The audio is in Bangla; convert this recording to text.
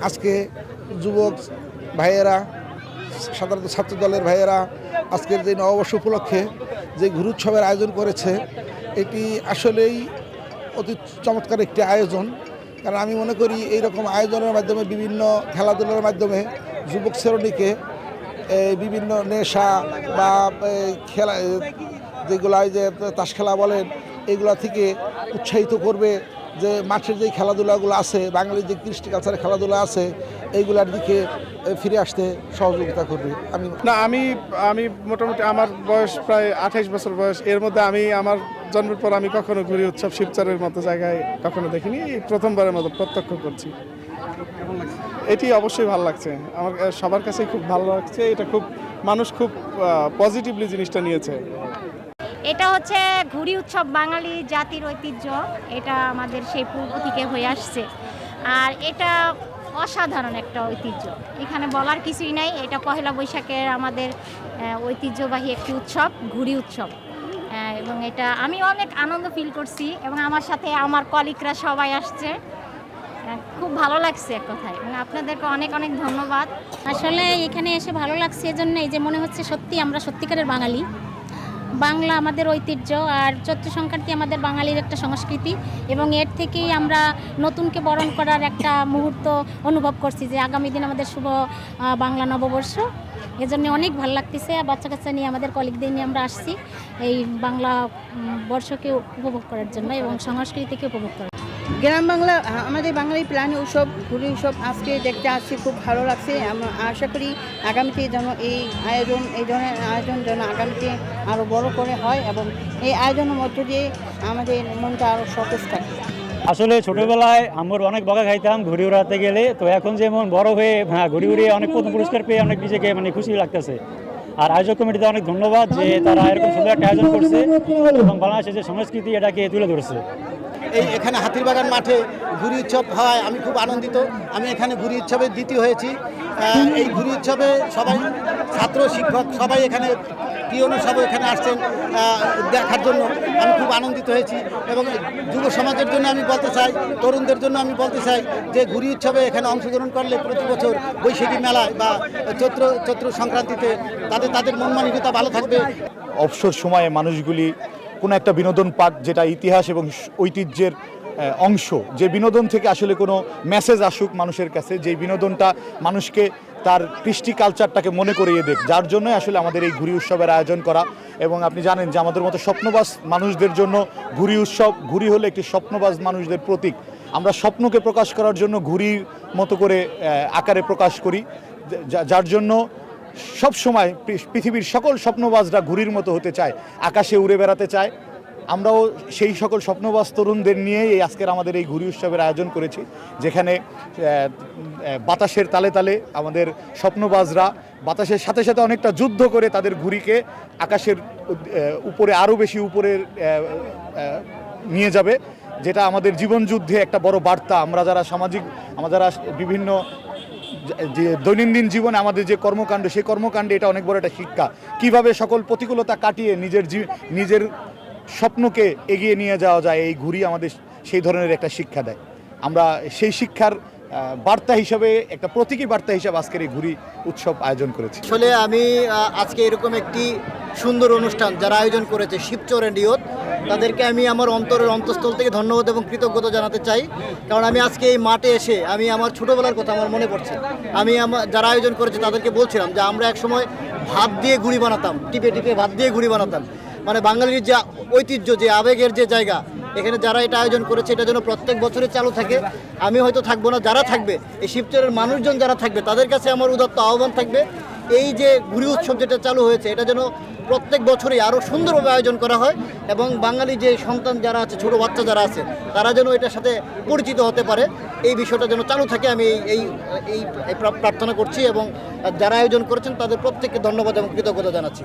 আজকে যুবক ভাইয়েরা, সাধারণত ছাত্র দলের ভাইয়েরা আজকের যে নববর্ষ উপলক্ষে যে ঘুড়ি উৎসবের আয়োজন করেছে, এটি আসলেই অতি চমৎকার একটি আয়োজন। কারণ আমি মনে করি এইরকম আয়োজনের মাধ্যমে, বিভিন্ন খেলাধুলার মাধ্যমে যুবক শ্রেণীকে বিভিন্ন নেশা বা খেলা, যেগুলো যে তাস খেলা বলেন, এগুলা থেকে উৎসাহিত করবে, যে মাঠের যে খেলাধুলাগুলো আছে, বাঙালির যে কৃষ্টি কালচারের খেলাধুলা আছে, এইগুলার দিকে ফিরে আসতে সহযোগিতা করবে। আমি মোটামুটি আমার বয়স প্রায় 28 বছর বয়স। এর মধ্যে আমি আমার জন্মের পর আমি কখনো ঘুড়ি উৎসব শিবচরের মতো জায়গায় কখনো দেখিনি। প্রথমবারের মতো প্রত্যক্ষ করছি। এটি অবশ্যই ভালো লাগছে, আমার সবার কাছে খুব ভালো লাগছে। এটা খুব মানুষ খুব পজিটিভলি জিনিসটা নিয়েছে। এটা হচ্ছে ঘুড়ি উৎসব, বাঙালি জাতির ঐতিহ্য। এটা আমাদের সেই পূর্ব থেকে হয়ে আসছে, আর এটা অসাধারণ একটা ঐতিহ্য। এখানে বলার কিছুই নাই। এটা পহেলা বৈশাখের আমাদের ঐতিহ্যবাহী একটি উৎসব, ঘুড়ি উৎসব। এবং এটা আমি অনেক আনন্দ ফিল করছি, এবং আমার সাথে আমার কলিগরা সবাই আসছে। খুব ভালো লাগছে এক কথায়, এবং আপনাদেরকে অনেক অনেক ধন্যবাদ। আসলে এখানে এসে ভালো লাগছে এজন্য, এই যে মনে হচ্ছে সত্যি আমরা সত্যিকারের বাঙালি। বাংলা আমাদের ঐতিহ্য, আর চৈত্র সংক্রান্তি আমাদের বাঙালির একটা সংস্কৃতি, এবং এর থেকেই আমরা নতুনকে বরণ করার একটা মুহূর্ত অনুভব করছি, যে আগামী দিন আমাদের শুভ বাংলা নববর্ষ। এজন্য অনেক ভালো লাগতেছে। বাচ্চা কাচ্চা নিয়ে, আমাদের কলিগদের নিয়ে আমরা আসছি এই বাংলা বর্ষকে উপভোগ করার জন্য এবং সংস্কৃতিকে উপভোগ করার। গ্রাম বাংলা আমাদের বাঙালি প্রাণী উৎসব, ঘুড়ি উৎসব আজকে দেখতে আসছি, খুব ভালো লাগছে। আমরা আশা করি আগামীতে যেন এই ধরনের আয়োজন যেন আগামীতে আরও বড় করে হয়, এবং এই আয়োজনের মধ্য দিয়ে আমাদের মনটা আরও সতেজ থাকে। আসলে ছোটবেলায় আমরা অনেক বকা খাইতাম ঘুড়ি উড়াতে গেলে, তো এখন যেমন বড় হয়ে ঘুড়ি উড়িয়ে অনেক প্রথম পুরস্কার পেয়ে অনেক নিজেকে খুশি লাগতেছে। আর আয়োজক কমিটিতে অনেক ধন্যবাদ যে তারা এরকম সুন্দর একটা আয়োজন করছে এবং বাংলাদেশের যে সংস্কৃতি এটাকে তুলে ধরছে। এখানে হাতিরবাগান মাঠে ঘুড়ি উৎসব হয়, আমি খুব আনন্দিত। আমি এখানে ঘুড়ি উৎসবে দ্বিতীয় হয়েছি। এই ঘুড়ি উৎসবে সবাই, ছাত্র শিক্ষক সবাই এখানে, পিওনো সবাই এখানে আসছেন দেখার জন্য। আমি খুব আনন্দিত হয়েছি, এবং যুব সমাজের জন্য আমি বলতে চাই, তরুণদের জন্য আমি বলতে চাই যে ঘুড়ি উৎসবে এখানে অংশগ্রহণ করলে প্রতি বছর বৈশাখী মেলায় বা চৈত্র সংক্রান্তিতে তাদের মন মানসিকতা ভালো থাকবে। অবসর সময়ে মানুষগুলি কোনো একটা বিনোদন পাক, যেটা ইতিহাস এবং ঐতিহ্যের অংশ, যে বিনোদন থেকে আসলে কোনো মেসেজ আসুক মানুষের কাছে, যে বিনোদনটা মানুষকে তার কৃষ্টি কালচারটাকে মনে করিয়ে দেখ, যার জন্য আসলে আমাদের এই ঘুড়ি উৎসবের আয়োজন করা। এবং আপনি জানেন যে আমাদের মতো স্বপ্নবাজ মানুষদের জন্য ঘুড়ি উৎসব, ঘুড়ি হলো একটি স্বপ্নবাজ মানুষদের প্রতীক। আমরা স্বপ্নকে প্রকাশ করার জন্য ঘুড়ির মতো করে আকারে প্রকাশ করি, যার জন্য সব সময় পৃথিবীর সকল স্বপ্নবাজরা ঘুড়ির মতো হতে চায়, আকাশে উড়ে বেড়াতে চায়। আমরাও সেই সকল স্বপ্নবাজ তরুণদের নিয়েই আজকের আমাদের এই ঘুড়ি উৎসবের আয়োজন করেছি, যেখানে বাতাসের তালে তালে আমাদের স্বপ্নবাজরা বাতাসের সাথে সাথে অনেকটা যুদ্ধ করে তাদের ঘুড়িকে আকাশের উপরে, আরও বেশি উপরে নিয়ে যাবে, যেটা আমাদের জীবনযুদ্ধে একটা বড় বার্তা। আমরা যারা বিভিন্ন যে দৈনন্দিন জীবনে আমাদের যে কর্মকাণ্ড, সেই কর্মকাণ্ডে এটা অনেক বড় একটা শিক্ষা, কিভাবে সকল প্রতিকূলতা কাটিয়ে নিজের স্বপ্নকে এগিয়ে নিয়ে যাওয়া যায়। এই ঘুড়ি আমাদের সেই ধরনের একটা শিক্ষা দেয়। আমরা সেই শিক্ষার বার্তা হিসাবে, একটা প্রতীকী বার্তা হিসাবে আজকের এই ঘুড়ি উৎসব আয়োজন করেছি। আসলে আমি আজকে এরকম একটি সুন্দর অনুষ্ঠান যারা আয়োজন করেছে শিবচর এন্ড ইয়ুথ, তাদেরকে আমি আমার অন্তঃস্থল থেকে ধন্যবাদ এবং কৃতজ্ঞতা জানাতে চাই। কারণ আমি আজকে এই মাঠে এসে আমি আমার ছোটোবেলার কথা আমার মনে পড়ছে। আমি যারা আয়োজন করেছে তাদেরকে বলছিলাম যে আমরা একসময় ভাত দিয়ে ঘুড়ি বানাতাম, টিপে ভাত দিয়ে ঘুড়ি বানাতাম। মানে বাঙালির যে ঐতিহ্য, যে আবেগের যে জায়গা, এখানে যারা এটা আয়োজন করেছে এটা যেন প্রত্যেক বছরে চালু থাকে। আমি হয়তো থাকবো না, যারা থাকবে, এই শিবচরের মানুষজন যারা থাকবে, তাদের কাছে আমার উদাত্ত আহ্বান থাকবে, এই যে ঘুড়ি উৎসব যেটা চালু হয়েছে, এটা যেন প্রত্যেক বছরই আরও সুন্দরভাবে আয়োজন করা হয়, এবং বাঙালি যে সন্তান যারা আছে, ছোটো বাচ্চা যারা আছে, তারা যেন এটার সাথে পরিচিত হতে পারে, এই বিষয়টা যেন চালু থাকে। আমি এই প্রার্থনা করছি, এবং যারা আয়োজন করেছেন তাদের প্রত্যেককে ধন্যবাদ এবং কৃতজ্ঞতা জানাচ্ছি।